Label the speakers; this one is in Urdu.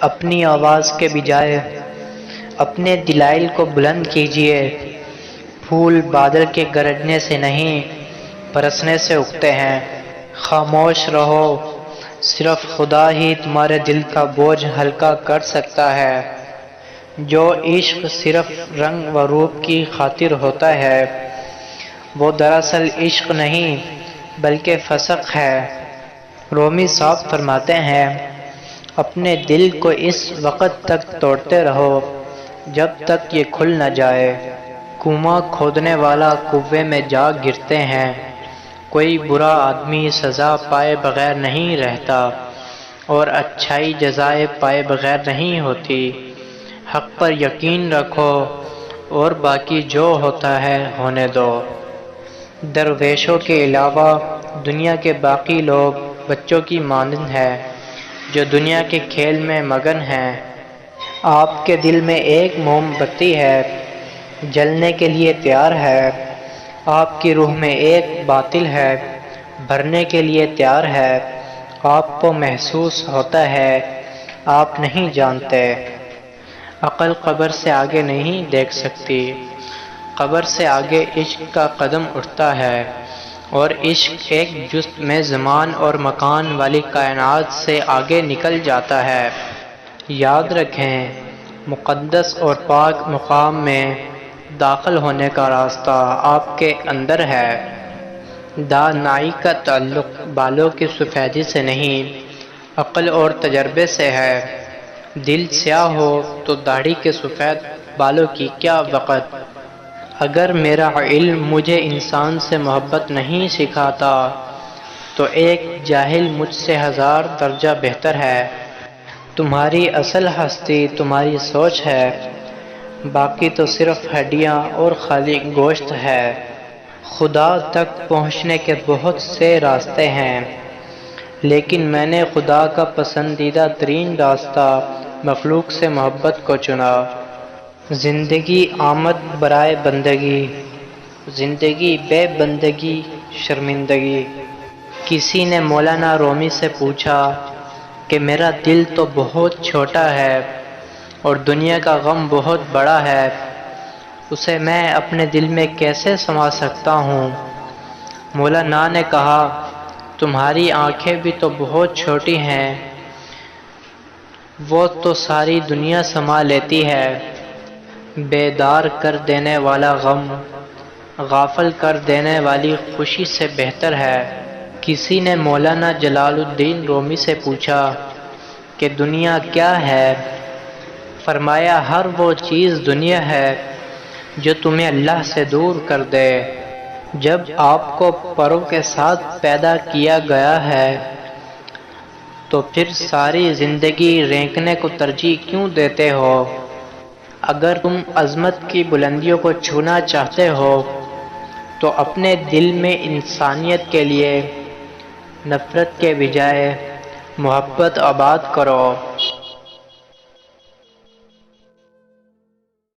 Speaker 1: اپنی آواز کے بجائے اپنے دلائل کو بلند کیجیے۔ پھول بادل کے گرجنے سے نہیں، برسنے سے اگتے ہیں۔ خاموش رہو، صرف خدا ہی تمہارے دل کا بوجھ ہلکا کر سکتا ہے۔ جو عشق صرف رنگ و روپ کی خاطر ہوتا ہے، وہ دراصل عشق نہیں بلکہ فسق ہے۔ رومی صاحب فرماتے ہیں، اپنے دل کو اس وقت تک توڑتے رہو جب تک یہ کھل نہ جائے۔ کنواں کھودنے والا کنویں میں جا گرتے ہیں۔ کوئی برا آدمی سزا پائے بغیر نہیں رہتا، اور اچھائی جزائے پائے بغیر نہیں ہوتی۔ حق پر یقین رکھو اور باقی جو ہوتا ہے ہونے دو۔ درویشوں کے علاوہ دنیا کے باقی لوگ بچوں کی مانند ہیں جو دنیا کے کھیل میں مگن ہیں۔ آپ کے دل میں ایک موم بتی ہے، جلنے کے لیے تیار ہے۔ آپ کی روح میں ایک باطل ہے، بھرنے کے لیے تیار ہے۔ آپ کو محسوس ہوتا ہے، آپ نہیں جانتے۔ عقل قبر سے آگے نہیں دیکھ سکتی۔ قبر سے آگے عشق کا قدم اٹھتا ہے، اور عشق ایک جست میں زمان اور مکان والی کائنات سے آگے نکل جاتا ہے۔ یاد رکھیں، مقدس اور پاک مقام میں داخل ہونے کا راستہ آپ کے اندر ہے۔ دانائی کا تعلق بالوں کی سفیدی سے نہیں، عقل اور تجربے سے ہے۔ دل سیاہ ہو تو داڑھی کے سفید بالوں کی کیا وقت۔ اگر میرا علم مجھے انسان سے محبت نہیں سکھاتا تو ایک جاہل مجھ سے 1000 درجہ بہتر ہے۔ تمہاری اصل ہستی تمہاری سوچ ہے، باقی تو صرف ہڈیاں اور خالی گوشت ہے۔ خدا تک پہنچنے کے بہت سے راستے ہیں، لیکن میں نے خدا کا پسندیدہ ترین راستہ مخلوق سے محبت کو چنا۔ زندگی آمد برائے بندگی، زندگی بے بندگی شرمندگی۔ کسی نے مولانا رومی سے پوچھا کہ میرا دل تو بہت چھوٹا ہے اور دنیا کا غم بہت بڑا ہے، اسے میں اپنے دل میں کیسے سما سکتا ہوں؟ مولانا نے کہا، تمہاری آنکھیں بھی تو بہت چھوٹی ہیں، وہ تو ساری دنیا سما لیتی ہے۔ بیدار کر دینے والا غم غافل کر دینے والی خوشی سے بہتر ہے۔ کسی نے مولانا جلال الدین رومی سے پوچھا کہ دنیا کیا ہے؟ فرمایا، ہر وہ چیز دنیا ہے جو تمہیں اللہ سے دور کر دے۔ جب آپ کو پروں کے ساتھ پیدا کیا گیا ہے تو پھر ساری زندگی رینکنے کو ترجیح کیوں دیتے ہو؟ اگر تم عظمت کی بلندیوں کو چھونا چاہتے ہو تو اپنے دل میں انسانیت کے لیے نفرت کے بجائے محبت آباد کرو۔